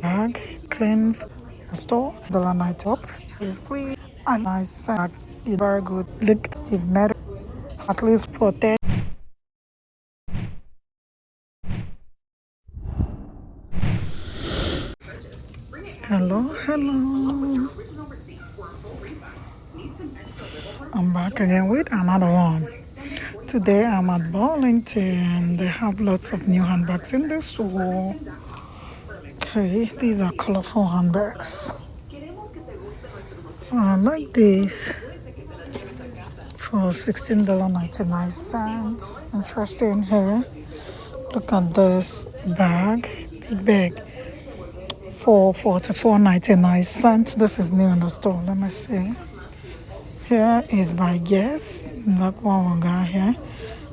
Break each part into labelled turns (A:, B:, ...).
A: bag, clean store, the night top is clean and nice and is very good. Look, Steve made at least protect. Hello, hello. I'm back again with another one. Today I'm at Burlington. They have lots of new handbags in the store. Okay, these are colorful handbags. Like this for $16.99. Interesting here. Look at this bag, big bag, for $44.99. This is new in the store. Let me see. Here is by Guess. Look what we got here.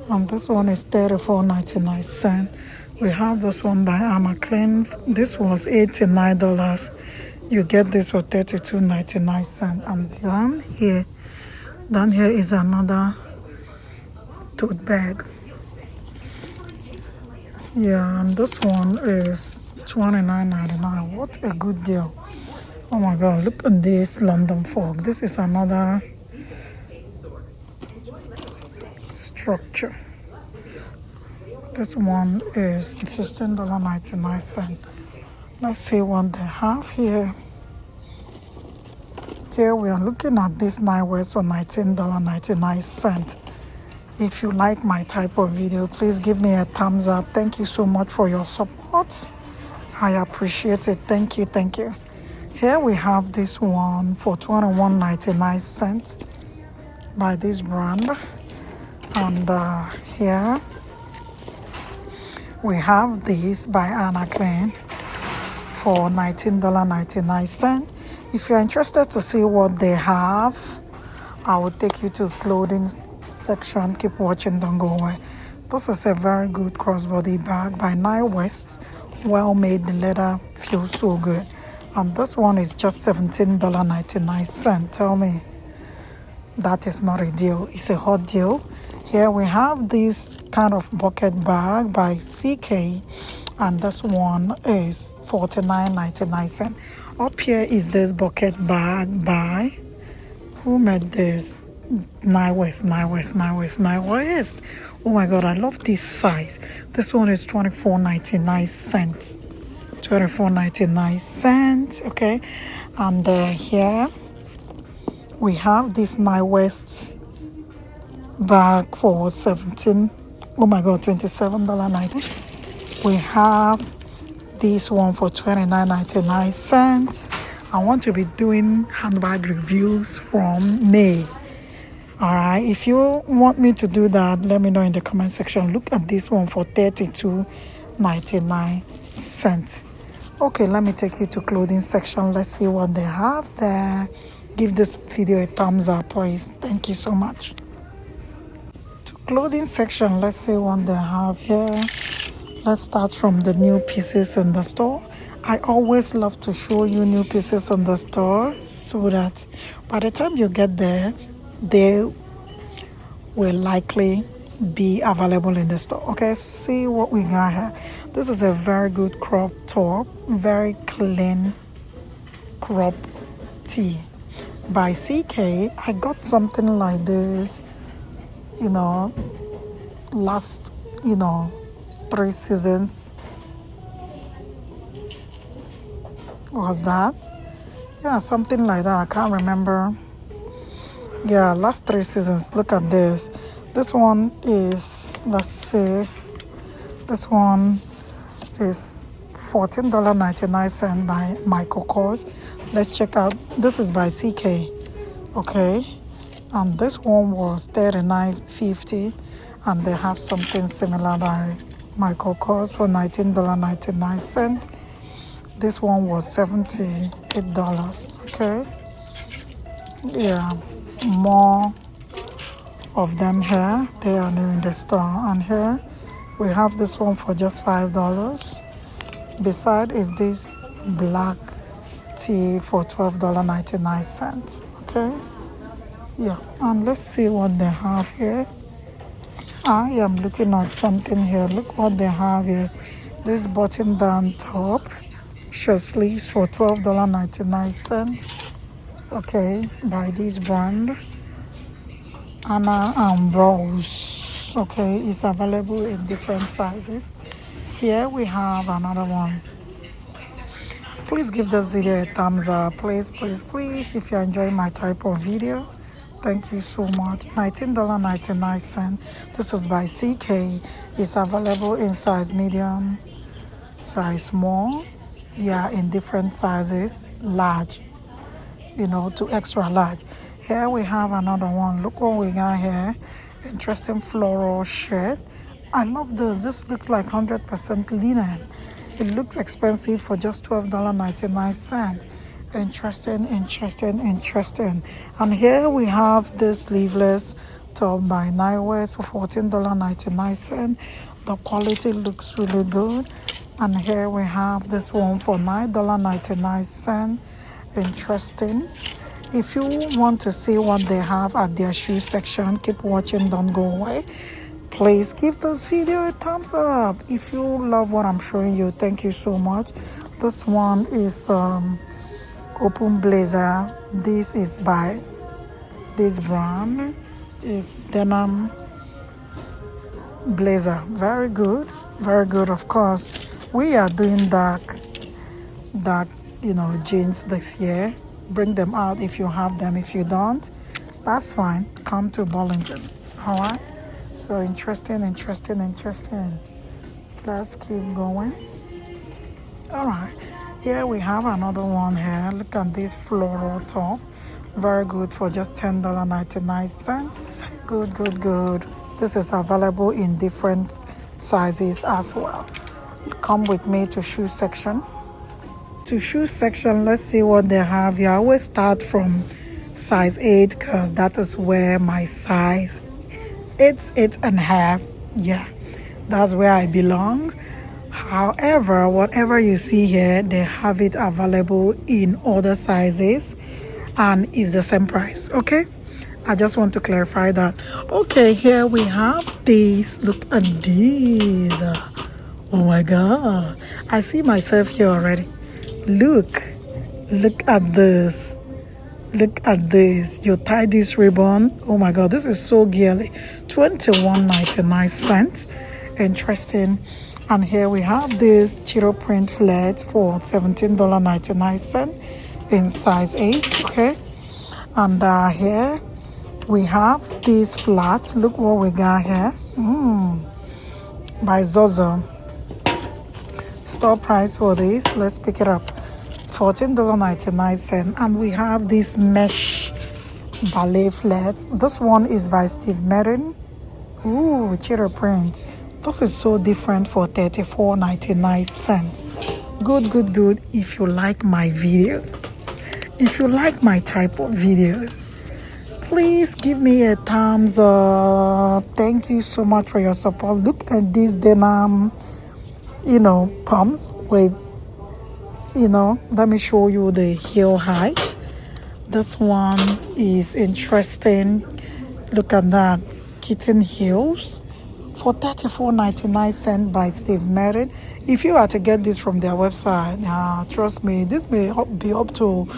A: And this one is $34.99. We have this one by Clean. This was $89. You get this for $32.99. And down here is another tote bag. Yeah, and this one is $29.99. What a good deal. Oh my God, look at this London fog. This is another structure. This one is $16.99. Let's see what they have here. Here we are looking at this nightwear for $19.99. If you like my type of video, please give me a thumbs up. Thank you so much for your support. I appreciate it. Thank you, thank you. Here we have this one for $21.99 by this brand. And here we have this by Anna Klein for $19.99. If you're interested to see what they have, I will take you to clothing section. Keep watching, don't go away. This is a very good crossbody bag by Nye West. Well made, the leather feels so good. And this one is just $17.99. Tell me that is not a deal. It's a hot deal. Here we have this kind of bucket bag by CK, and this one is $49.99. Up here is this bucket bag by, who made this? Nye West. Oh my God, I love this size. This one is $24.99. $24.99. Okay, and here we have this Nye West bag for $27.90. We have this one for $29.99. I want to be doing handbag reviews from May. All right, if you want me to do that, let me know in the comment section. Look at this one for $32.99. Okay, let me take you to clothing section. Let's see what they have there. Give this video a thumbs up, please. Thank you so much. To clothing section, let's see what they have here. Let's start from the new pieces in the store. I always love to show you new pieces in the store so that by the time you get there, they will likely be available in the store. Okay, see what we got here. This is a very good crop top, very clean crop tee by CK. I got something like this, last, 3 seasons. Was that? Yeah, something like that. I can't remember. Yeah, last 3 seasons. Look at this. This one is, let's see, this one is $14.99 by Michael Kors. Let's check out. This is by CK. Okay, and this one was $39.50, and they have something similar by Michael Kors for $19.99. This one was $78. Okay, yeah, more of them here. They are new in the store. And here we have this one for just $5. Beside is this black tee for $12.99. Okay, yeah, and let's see what they have here. I am looking at something here. Look what they have here. This button down top shirt sleeves for $12.99. Okay, by this brand, Anna and Rose. Okay, it's available in different sizes. Here we have another one. Please give this video a thumbs up. Please, please, please, if you're enjoying my type of video. Thank you so much. $19.99. This is by CK. It's available in size medium, size small. Yeah, in different sizes, large, to extra large. Here we have another one. Look what we got here. Interesting floral shirt. I love this. This looks like 100% linen. It looks expensive for just $12.99. Interesting, interesting, interesting. And here we have this sleeveless top by Nightwear for $14.99. The quality looks really good. And here we have this one for $9.99. Interesting. If you want to see what they have at their shoe section, keep watching, don't go away. Please give this video a thumbs up if you love what I'm showing you. Thank you so much. This one is open blazer. This is by this brand. Is denim blazer. Very good, very good. Of course, we are doing dark jeans this year. Bring them out if you have them. If you don't, that's fine. Come to Burlington. All right. So interesting, interesting, interesting. Let's keep going. All right. Here we have another one here. Look at this floral top. Very good for just $10.99. Good, good, good. This is available in different sizes as well. Come with me to shoe section. To shoe section, let's see what they have here. I always start from size 8 because that is where my size. It's 8.5. Yeah, that's where I belong. However, whatever you see here, they have it available in other sizes and it's the same price. Okay, I just want to clarify that. Okay, here we have these. Look at these. Oh my god, I see myself here already. Look at this. Look at this. You tie this ribbon. Oh my god, this is so girly. $21.99. Interesting. And here we have this Cheeto print flat for $17.99 in size 8. Okay. And here we have these flats. Look what we got here. By Zozo. Store price for this. Let's pick it up. $14.99. And we have this mesh ballet flats. This one is by Steve Madden. Ooh, Cheeto print. This is so different for $34.99. Good, good, good. If you like my video, if you like my type of videos, please give me a thumbs up. Thank you so much for your support. Look at this denim, pumps with, let me show you the heel height. This one is interesting. Look at that, kitten heels for $34.99 by Steve Madden. If you are to get this from their website, trust me, this may be up to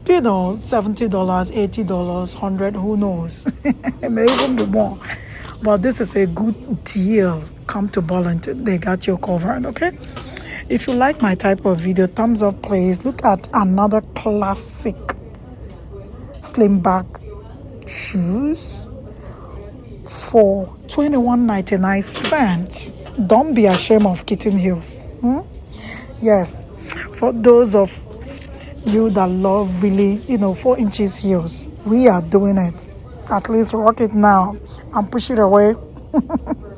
A: $70, $80, $100, who knows. It may even be more. But this is a good deal. Come to Burlington, they got you covered. Okay, if you like my type of video, thumbs up please. Look at another classic slim back shoes for $21.99. Don't be ashamed of kitten heels. Yes, for those of you that love really 4 inches heels, we are doing it. At least rock it now and push it away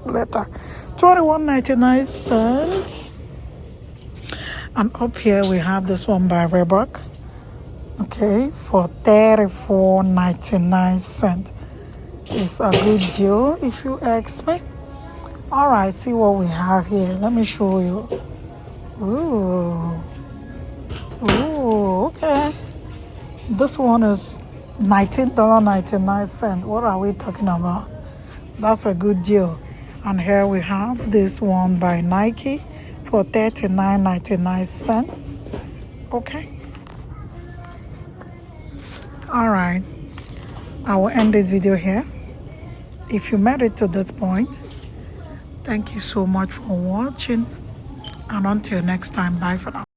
A: later. $21.99. And up here we have this one by Reebok. Okay, for $34.99. It's a good deal if you ask me. All right, see what we have here. Let me show you. Ooh, okay. This one is $19.99. What are we talking about? That's a good deal. And here we have this one by Nike for $39.99. Okay. All right. I will end this video here. If you made it to this point, thank you so much for watching. And until next time, bye for now.